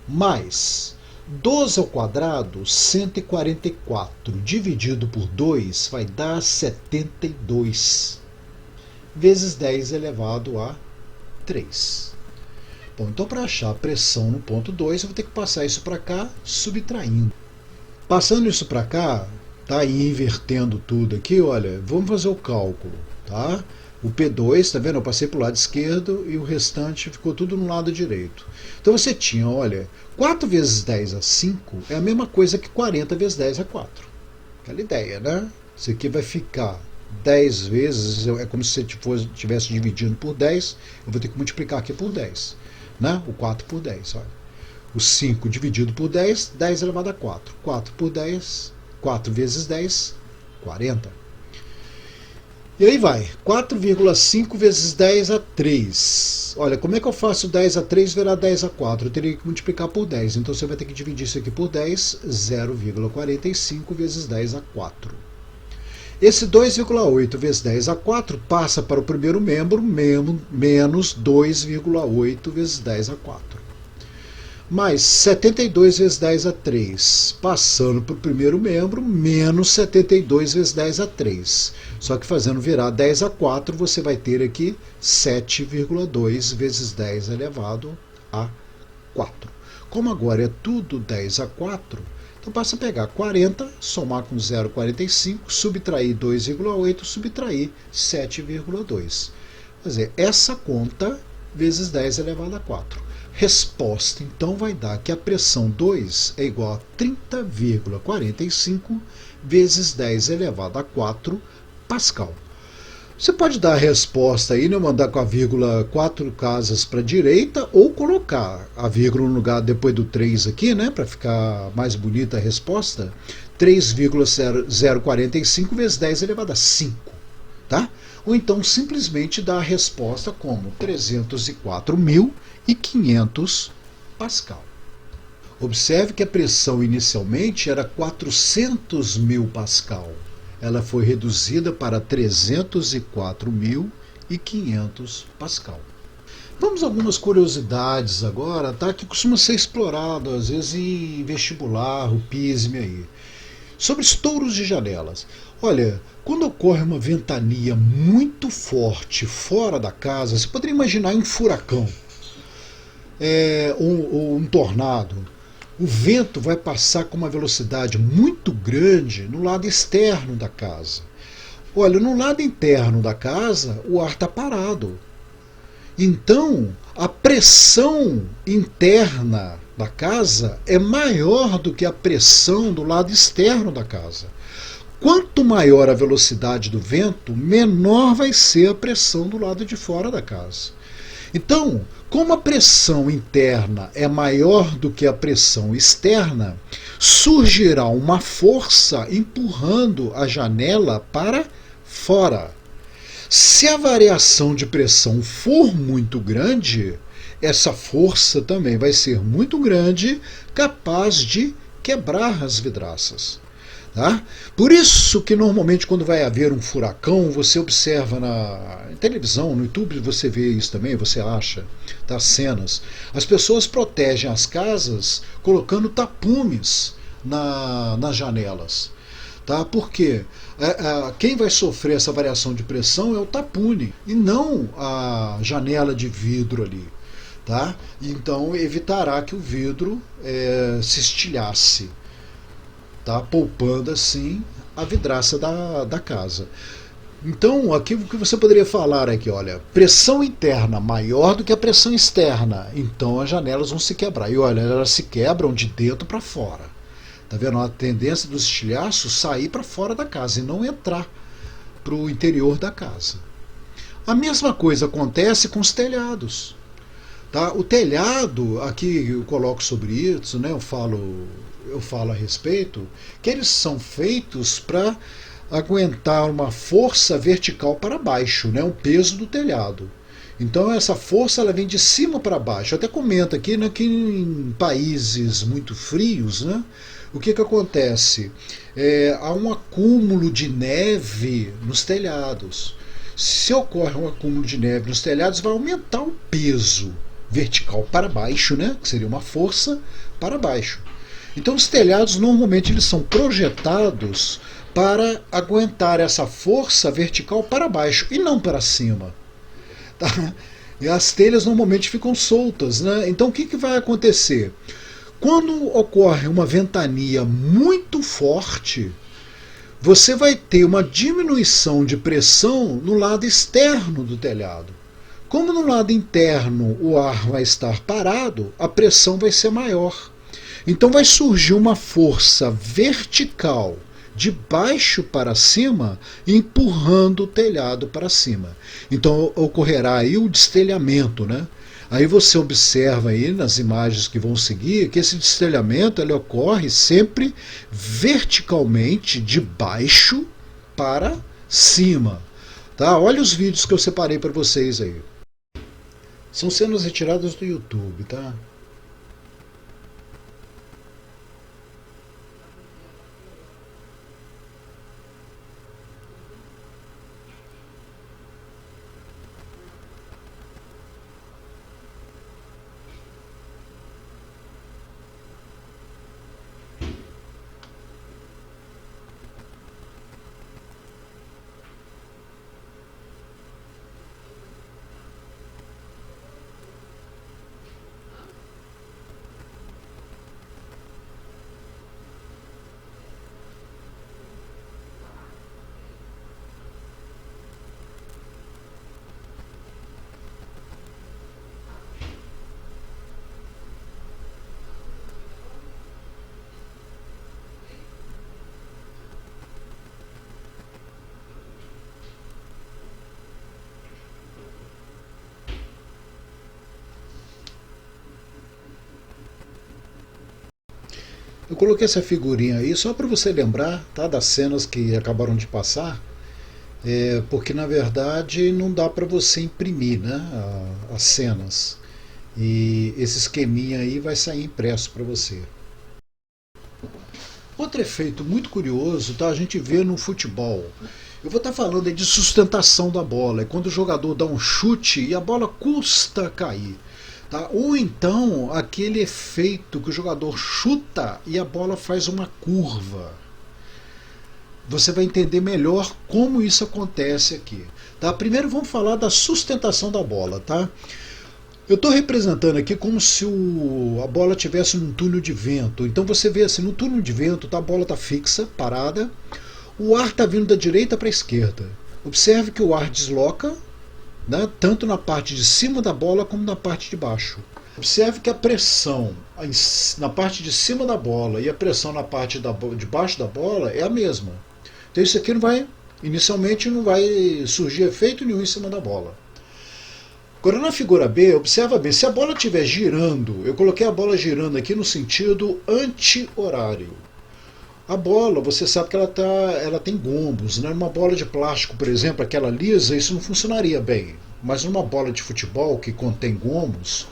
Mais 12 ao quadrado, 144, dividido por 2, vai dar 72, vezes 10 elevado a 3. Bom, então para achar a pressão no ponto 2, eu vou ter que passar isso para cá, subtraindo. Passando isso para cá, tá, e invertendo tudo aqui, olha, vamos fazer o cálculo, tá? O P2, tá vendo? Eu passei para o lado esquerdo e o restante ficou tudo no lado direito. Então você tinha, olha, 4 vezes 10 a 5 é a mesma coisa que 40 vezes 10 a 4. Aquela ideia, né? Isso aqui vai ficar 10 vezes, é como se você estivesse dividindo por 10, eu vou ter que multiplicar aqui por 10, né? O 4 por 10, olha. O 5 dividido por 10, 10 elevado a 4. 4 por 10, 4 vezes 10, 40. E aí vai, 4,5 vezes 10 a 3. Olha, como é que eu faço 10 a 3 virar 10 a 4? Eu teria que multiplicar por 10. Então você vai ter que dividir isso aqui por 10, 0,45 vezes 10 a 4. Esse 2,8 vezes 10 a 4 passa para o primeiro membro, menos 2,8 vezes 10 a 4. Mais 72 vezes 10 a 3, passando para o primeiro membro, menos 72 vezes 10 a 3. Só que fazendo virar 10 a 4, você vai ter aqui 7,2 vezes 10 elevado a 4. Como agora é tudo 10 a 4, então basta pegar 40, somar com 0,45, subtrair 2,8, subtrair 7,2. Quer dizer, essa conta vezes 10 elevado a 4. Resposta, então, vai dar que a pressão 2 é igual a 30,45 vezes 10 elevado a 4 Pascal. Você pode dar a resposta aí, né, mandar com a vírgula 4 casas para a direita, ou colocar a vírgula no lugar depois do 3 aqui, né, para ficar mais bonita a resposta. 3,045 vezes 10 elevado a 5. Tá? Ou então simplesmente dar a resposta como 304.500 Pascal. Observe que a pressão inicialmente era 400.000 Pascal. Ela foi reduzida para 304.500 Pascal. Vamos a algumas curiosidades agora, tá? Que costuma ser explorado às vezes em vestibular, o PISME aí. Sobre estouros de janelas. Olha, quando ocorre uma ventania muito forte fora da casa, você poderia imaginar um furacão, um tornado. O vento vai passar com uma velocidade muito grande no lado externo da casa. Olha, no lado interno da casa, o ar está parado. Então, a pressão interna da casa é maior do que a pressão do lado externo da casa. Quanto maior a velocidade do vento, menor vai ser a pressão do lado de fora da casa. Então, como a pressão interna é maior do que a pressão externa, surgirá uma força empurrando a janela para fora. Se a variação de pressão for muito grande, essa força também vai ser muito grande, capaz de quebrar as vidraças. Tá? Por isso que normalmente quando vai haver um furacão, você observa na televisão, no YouTube você vê isso também, você acha, tá, cenas. As pessoas protegem as casas colocando tapumes nas janelas. Tá? Porque quem vai sofrer essa variação de pressão é o tapume e não a janela de vidro ali. Tá? Então evitará que o vidro se estilhasse. Tá? Poupando assim a vidraça da casa. Então, aqui o que você poderia falar aqui, olha, pressão interna maior do que a pressão externa, então as janelas vão se quebrar. E olha, elas se quebram de dentro para fora. Tá vendo? A tendência dos estilhaços sair para fora da casa e não entrar para o interior da casa. A mesma coisa acontece com os telhados. Tá? O telhado, aqui eu coloco sobre isso, né? Eu falo a respeito, que eles são feitos para aguentar uma força vertical para baixo, né? O peso do telhado. Então essa força ela vem de cima para baixo. Eu até comento aqui, né, que em países muito frios, né, o que acontece? Há um acúmulo de neve nos telhados. Se ocorre um acúmulo de neve nos telhados, vai aumentar o peso vertical para baixo, né, que seria uma força para baixo. Então os telhados normalmente eles são projetados para aguentar essa força vertical para baixo e não para cima. Tá? E as telhas normalmente ficam soltas, né? Então o que vai acontecer? Quando ocorre uma ventania muito forte, você vai ter uma diminuição de pressão no lado externo do telhado. Como no lado interno o ar vai estar parado, a pressão vai ser maior. Então vai surgir uma força vertical de baixo para cima, empurrando o telhado para cima. Então ocorrerá aí o destelhamento, né? Aí você observa aí nas imagens que vão seguir que esse destelhamento ele ocorre sempre verticalmente de baixo para cima. Tá? Olha os vídeos que eu separei para vocês aí. São cenas retiradas do YouTube, tá? Eu coloquei essa figurinha aí só para você lembrar, tá, das cenas que acabaram de passar, porque na verdade não dá para você imprimir, né, as cenas. E esse esqueminha aí vai sair impresso para você. Outro efeito muito curioso, tá, a gente vê no futebol. Eu vou estar falando aí de sustentação da bola, é quando o jogador dá um chute e a bola custa cair. Tá? Ou então aquele efeito que o jogador chuta e a bola faz uma curva. Você vai entender melhor como isso acontece aqui. Tá? Primeiro vamos falar da sustentação da bola. Tá? Eu estou representando aqui como se a bola estivesse num túnel de vento. Então você vê assim, no túnel de vento tá, a bola está fixa, parada. O ar está vindo da direita para a esquerda. Observe que o ar desloca, né, tanto na parte de cima da bola como na parte de baixo. Observe que a pressão na parte de cima da bola e a pressão na parte de baixo da bola é a mesma. Então isso aqui inicialmente não vai surgir efeito nenhum em cima da bola. Agora na figura B, observa bem, se a bola estiver girando, eu coloquei a bola girando aqui no sentido anti-horário. A bola, você sabe que ela tem gombos, né? Numa bola de plástico, por exemplo, aquela lisa, isso não funcionaria bem. Mas numa bola de futebol que contém gombos,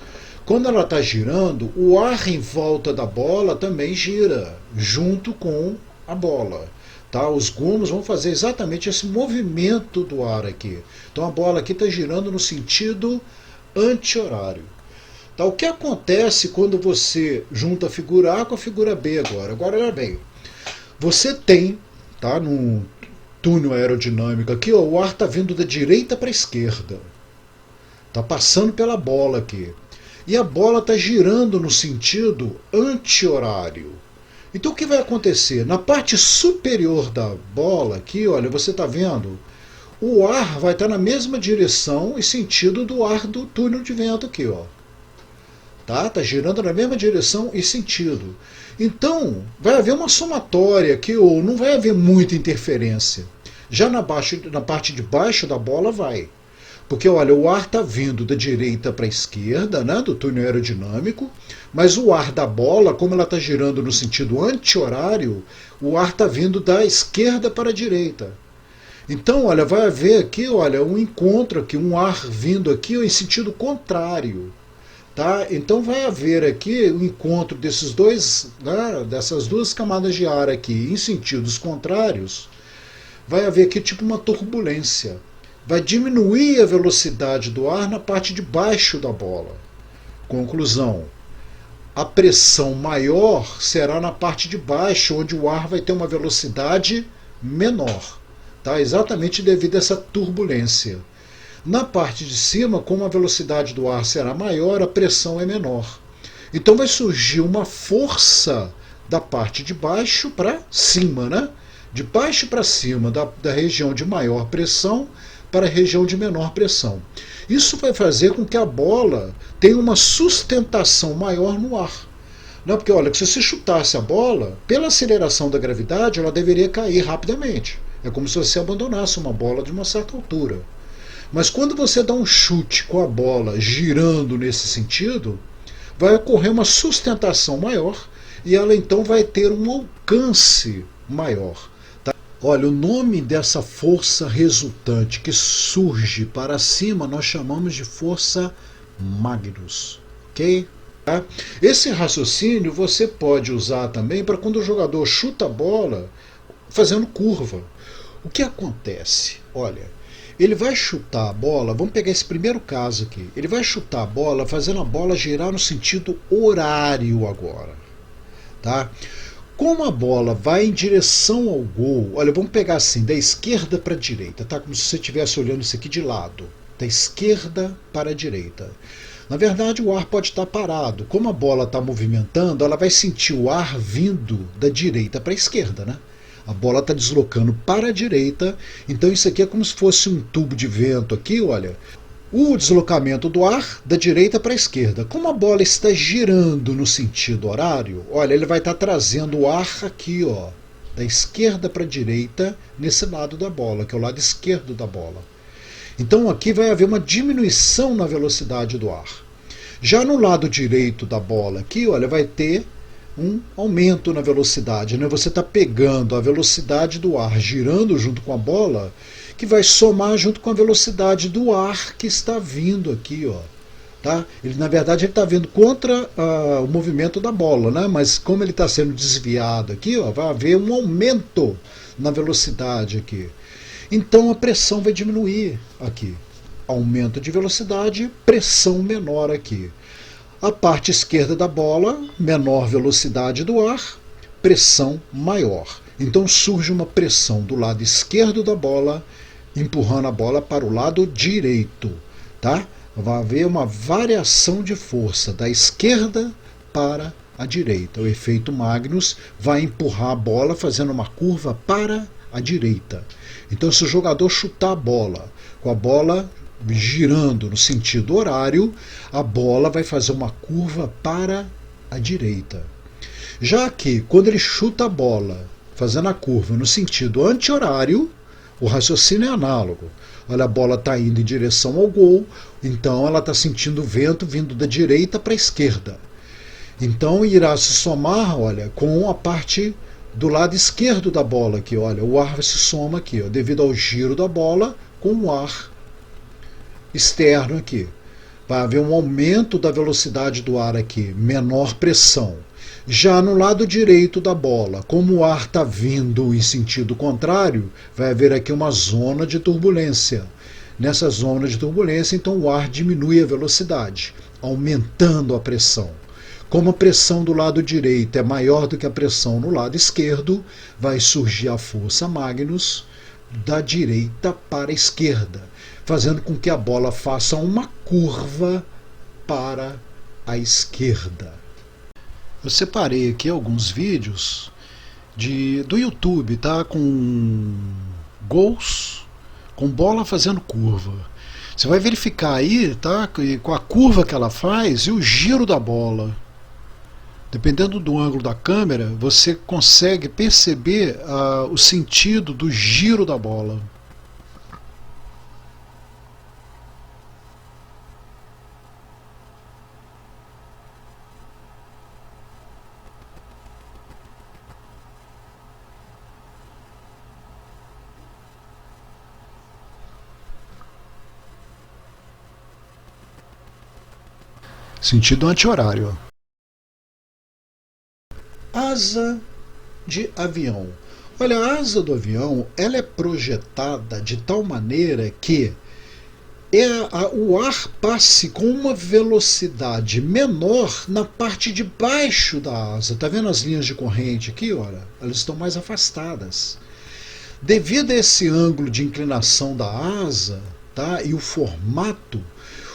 quando ela está girando, o ar em volta da bola também gira, junto com a bola. Tá? Os gomos vão fazer exatamente esse movimento do ar aqui. Então a bola aqui está girando no sentido anti-horário. Tá? O que acontece quando você junta a figura A com a figura B agora? Agora olha bem. Você tem, tá, no túnel aerodinâmico aqui, ó, o ar está vindo da direita para a esquerda. Está passando pela bola aqui. E a bola está girando no sentido anti-horário. Então o que vai acontecer? Na parte superior da bola aqui, olha, você está vendo, o ar vai estar na mesma direção e sentido do ar do túnel de vento aqui, ó. Tá girando na mesma direção e sentido. Então, vai haver uma somatória aqui, ou não vai haver muita interferência. Já na parte de baixo da bola vai. Porque, olha, o ar está vindo da direita para a esquerda, né, do túnel aerodinâmico, mas o ar da bola, como ela está girando no sentido anti-horário, o ar está vindo da esquerda para a direita. Então, olha, vai haver aqui, olha, um encontro aqui, um ar vindo aqui em sentido contrário. Tá? Então vai haver aqui o encontro desses dois, né, dessas duas camadas de ar aqui em sentidos contrários. Vai haver aqui tipo uma turbulência. Vai diminuir a velocidade do ar na parte de baixo da bola. Conclusão: a pressão maior será na parte de baixo, onde o ar vai ter uma velocidade menor, tá? Exatamente devido a essa turbulência. Na parte de cima, como a velocidade do ar será maior, a pressão é menor. Então vai surgir uma força da parte de baixo para cima, né? De baixo para cima, da região de maior pressão para a região de menor pressão. Isso vai fazer com que a bola tenha uma sustentação maior no ar. Não, porque olha, se você chutasse a bola, pela aceleração da gravidade, ela deveria cair rapidamente. É como se você abandonasse uma bola de uma certa altura. Mas quando você dá um chute com a bola girando nesse sentido, vai ocorrer uma sustentação maior e ela então vai ter um alcance maior. Tá? Olha, o nome dessa força resultante que surge para cima nós chamamos de força Magnus. Ok? Tá? Esse raciocínio você pode usar também para quando o jogador chuta a bola fazendo curva. O que acontece? Olha, ele vai chutar a bola, vamos pegar esse primeiro caso aqui, ele vai chutar a bola fazendo a bola girar no sentido horário agora. Tá? Como a bola vai em direção ao gol, olha, vamos pegar assim, da esquerda para a direita, tá? Como se você estivesse olhando isso aqui de lado, da esquerda para a direita. Na verdade, o ar pode estar parado. Como a bola está movimentando, ela vai sentir o ar vindo da direita para a esquerda, né? A bola está deslocando para a direita, então isso aqui é como se fosse um tubo de vento aqui, olha. O deslocamento do ar da direita para a esquerda. Como a bola está girando no sentido horário, olha, ele vai estar trazendo o ar aqui, ó, da esquerda para a direita, nesse lado da bola, que é o lado esquerdo da bola. Então aqui vai haver uma diminuição na velocidade do ar. Já no lado direito da bola aqui, olha, vai ter um aumento na velocidade, né? Você está pegando a velocidade do ar girando junto com a bola, que vai somar junto com a velocidade do ar que está vindo aqui, ó. Tá? Ele, na verdade, ele está vindo contra o movimento da bola, né? Mas como ele está sendo desviado aqui, ó, vai haver um aumento na velocidade aqui. Então a pressão vai diminuir aqui. Aumento de velocidade, pressão menor aqui. A parte esquerda da bola, menor velocidade do ar, pressão maior. Então surge uma pressão do lado esquerdo da bola, empurrando a bola para o lado direito. Tá? Vai haver uma variação de força da esquerda para a direita. O efeito Magnus vai empurrar a bola fazendo uma curva para a direita. Então se o jogador chutar a bola, com a bola girando no sentido horário, a bola vai fazer uma curva para a direita. Já que, quando ele chuta a bola, fazendo a curva no sentido anti-horário, o raciocínio é análogo. Olha, a bola está indo em direção ao gol, então ela está sentindo o vento vindo da direita para a esquerda. Então irá se somar, olha, com a parte do lado esquerdo da bola aqui, olha, o ar se soma aqui, ó, devido ao giro da bola com o ar externo aqui. Vai haver um aumento da velocidade do ar aqui, menor pressão. Já no lado direito da bola, como o ar está vindo em sentido contrário, vai haver aqui uma zona de turbulência. Nessa zona de turbulência, então o ar diminui a velocidade, aumentando a pressão. Como a pressão do lado direito é maior do que a pressão no lado esquerdo, vai surgir a força Magnus da direita para a esquerda, fazendo com que a bola faça uma curva para a esquerda. Eu separei aqui alguns vídeos do YouTube, tá? Com gols com bola fazendo curva. Você vai verificar aí, tá, com a curva que ela faz e o giro da bola. Dependendo do ângulo da câmera, você consegue perceber o sentido do giro da bola. Sentido anti-horário. Asa de avião. Olha, a asa do avião ela é projetada de tal maneira que o ar passe com uma velocidade menor na parte de baixo da asa. Tá vendo as linhas de corrente aqui? Olha, elas estão mais afastadas. Devido a esse ângulo de inclinação da asa, tá, e o formato,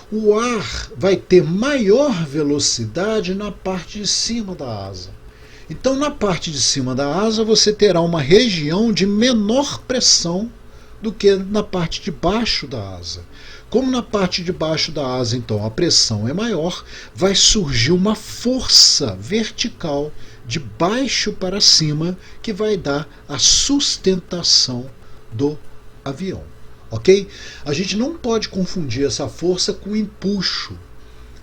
o ar vai ter maior velocidade na parte de cima da asa. Então, na parte de cima da asa, você terá uma região de menor pressão do que na parte de baixo da asa. Como na parte de baixo da asa, então, a pressão é maior, vai surgir uma força vertical de baixo para cima que vai dar a sustentação do avião. Ok? A gente não pode confundir essa força com empuxo.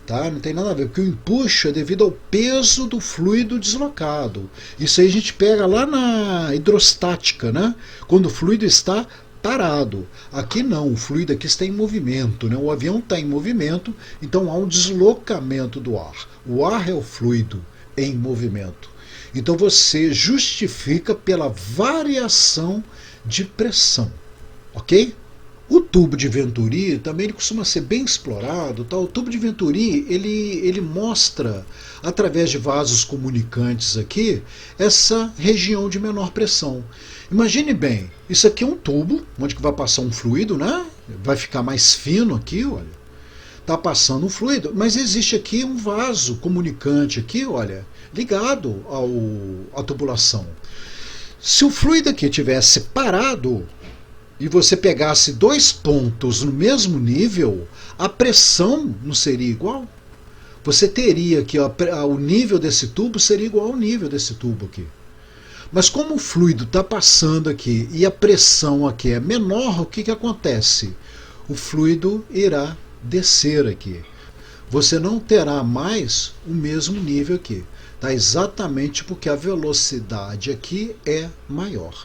Tá? Não tem nada a ver, porque o empuxo é devido ao peso do fluido deslocado. Isso aí a gente pega lá na hidrostática, né? Quando o fluido está parado. Aqui não, o fluido aqui está em movimento, né? O avião está em movimento, então há um deslocamento do ar. O ar é o fluido em movimento. Então você justifica pela variação de pressão, ok? O tubo de Venturi também ele costuma ser bem explorado. Tá? O tubo de Venturi ele mostra, através de vasos comunicantes aqui, essa região de menor pressão. Imagine bem, isso aqui é um tubo, onde vai passar um fluido, né? Vai ficar mais fino aqui, olha. Está passando um fluido, mas existe aqui um vaso comunicante aqui, olha, ligado à tubulação. Se o fluido aqui tivesse parado, e você pegasse dois pontos no mesmo nível, a pressão não seria igual? Você teria que o nível desse tubo seria igual ao nível desse tubo aqui. Mas como o fluido está passando aqui e a pressão aqui é menor, o que acontece? O fluido irá descer aqui. Você não terá mais o mesmo nível aqui. Tá? Exatamente porque a velocidade aqui é maior.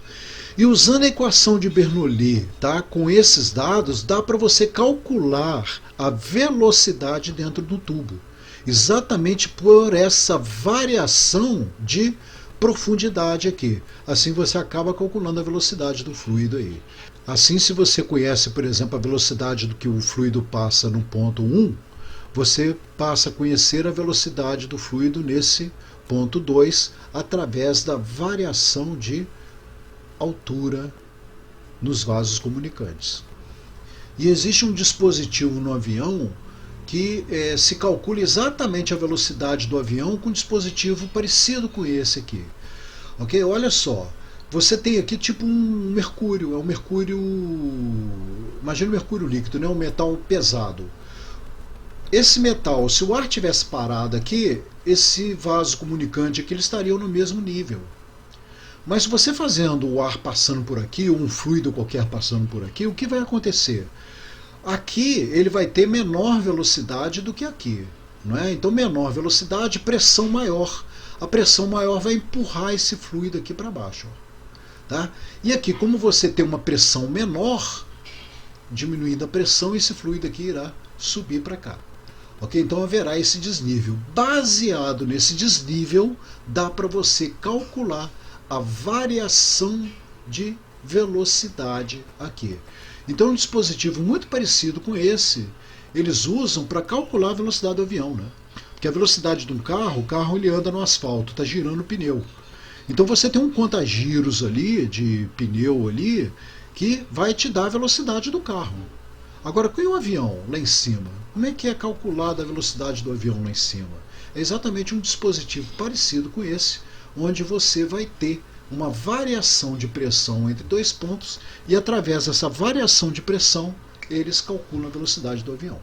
E usando a equação de Bernoulli, tá, com esses dados, dá para você calcular a velocidade dentro do tubo. Exatamente por essa variação de profundidade aqui. Assim você acaba calculando a velocidade do fluido aí. Assim, se você conhece, por exemplo, a velocidade do que o fluido passa no ponto 1, você passa a conhecer a velocidade do fluido nesse ponto 2 através da variação de altura nos vasos comunicantes. E existe um dispositivo no avião que se calcula exatamente a velocidade do avião com um dispositivo parecido com esse aqui. Ok? Olha só, você tem aqui tipo um mercúrio, é um mercúrio, imagina um mercúrio líquido, né? Um metal pesado. Esse metal, se o ar tivesse parado aqui, esse vaso comunicante aqui, eles estariam no mesmo nível. Mas se você fazendo o ar passando por aqui, ou um fluido qualquer passando por aqui, o que vai acontecer? Aqui ele vai ter menor velocidade do que aqui. Não é? Então menor velocidade, pressão maior. A pressão maior vai empurrar esse fluido aqui para baixo. Tá? E aqui, como você tem uma pressão menor, diminuindo a pressão, esse fluido aqui irá subir para cá. Ok? Então haverá esse desnível. Baseado nesse desnível, dá para você calcular a variação de velocidade aqui. Então um dispositivo muito parecido com esse, eles usam para calcular a velocidade do avião, né? Porque a velocidade de um carro, o carro ele anda no asfalto, está girando o pneu. Então você tem um conta-giros ali, de pneu ali, que vai te dar a velocidade do carro. Agora, com o avião lá em cima, como é que é calculada a velocidade do avião lá em cima? É exatamente um dispositivo parecido com esse, onde você vai ter uma variação de pressão entre dois pontos e através dessa variação de pressão eles calculam a velocidade do avião.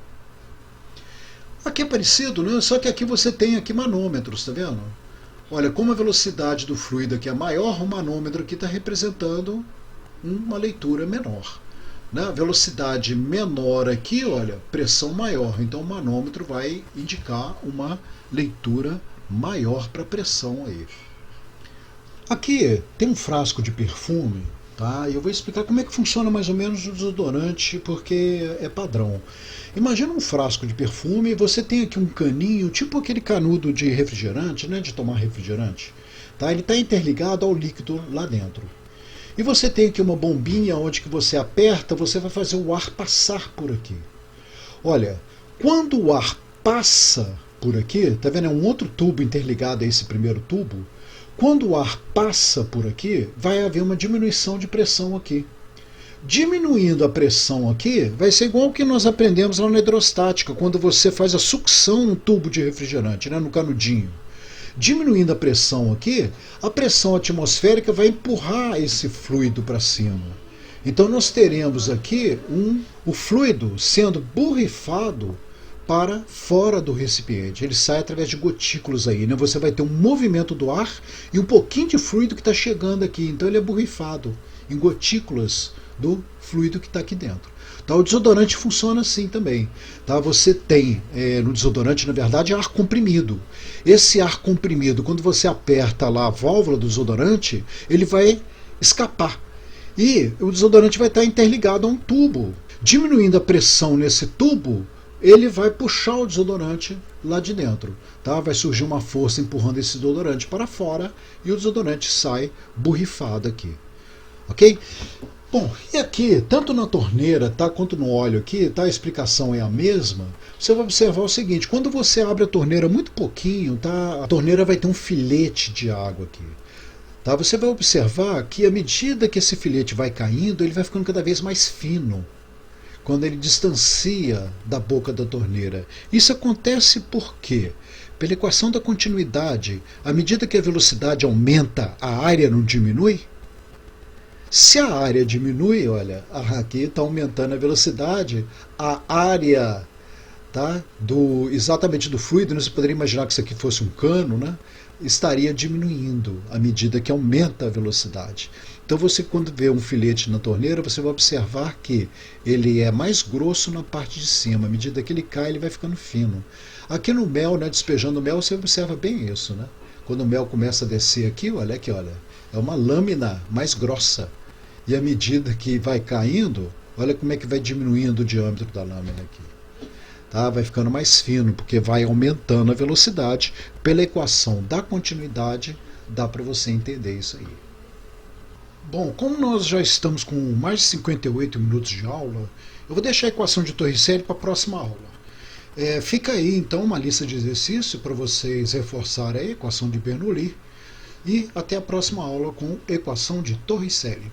Aqui é parecido, né? Só que aqui você tem aqui manômetros, tá vendo? Olha, como a velocidade do fluido aqui é maior, o manômetro aqui está representando uma leitura menor. Né? Velocidade menor aqui, olha, pressão maior. Então o manômetro vai indicar uma leitura maior para a pressão aí. Aqui tem um frasco de perfume, tá? E eu vou explicar como é que funciona mais ou menos o desodorante, porque é padrão. Imagina um frasco de perfume e você tem aqui um caninho, tipo aquele canudo de refrigerante, né, de tomar refrigerante. Tá? Ele está interligado ao líquido lá dentro. E você tem aqui uma bombinha onde que você aperta, você vai fazer o ar passar por aqui. Olha, quando o ar passa por aqui, tá vendo? É um outro tubo interligado a esse primeiro tubo. Quando o ar passa por aqui, vai haver uma diminuição de pressão aqui. Diminuindo a pressão aqui, vai ser igual o que nós aprendemos lá na hidrostática, quando você faz a sucção no tubo de refrigerante, né, no canudinho. Diminuindo a pressão aqui, a pressão atmosférica vai empurrar esse fluido para cima. Então nós teremos aqui o fluido sendo borrifado para fora do recipiente. Ele sai através de gotículas aí, né? Você vai ter um movimento do ar e um pouquinho de fluido que está chegando aqui. Então ele é borrifado em gotículas do fluido que está aqui dentro. Tá, o desodorante funciona assim também. Tá? Você tem no desodorante, na verdade, ar comprimido. Esse ar comprimido, quando você aperta lá a válvula do desodorante, ele vai escapar. E o desodorante vai estar interligado a um tubo. Diminuindo a pressão nesse tubo, ele vai puxar o desodorante lá de dentro. Tá? Vai surgir uma força empurrando esse desodorante para fora e o desodorante sai borrifado aqui. Ok? Bom, e aqui, tanto na torneira quanto no óleo aqui, a explicação é a mesma. Você vai observar o seguinte, quando você abre a torneira muito pouquinho, a torneira vai ter um filete de água aqui. Tá? Você vai observar que à medida que esse filete vai caindo, ele vai ficando cada vez mais fino, quando ele distancia da boca da torneira. Isso acontece por quê? Pela equação da continuidade, à medida que a velocidade aumenta, a área não diminui? Se a área diminui, olha, aqui está aumentando a velocidade, a área exatamente do fluido, né, você poderia imaginar que isso aqui fosse um cano, né, estaria diminuindo à medida que aumenta a velocidade. Então você, quando vê um filete na torneira, você vai observar que ele é mais grosso na parte de cima. À medida que ele cai, ele vai ficando fino. Aqui no mel, né, despejando o mel, você observa bem isso. Né? Quando o mel começa a descer aqui, olha aqui, olha, é uma lâmina mais grossa. E à medida que vai caindo, olha como é que vai diminuindo o diâmetro da lâmina aqui. Tá? Vai ficando mais fino, porque vai aumentando a velocidade. Pela equação da continuidade, dá para você entender isso aí. Bom, como nós já estamos com mais de 58 minutos de aula, eu vou deixar a equação de Torricelli para a próxima aula. Fica aí então uma lista de exercícios para vocês reforçarem a equação de Bernoulli e até a próxima aula com equação de Torricelli.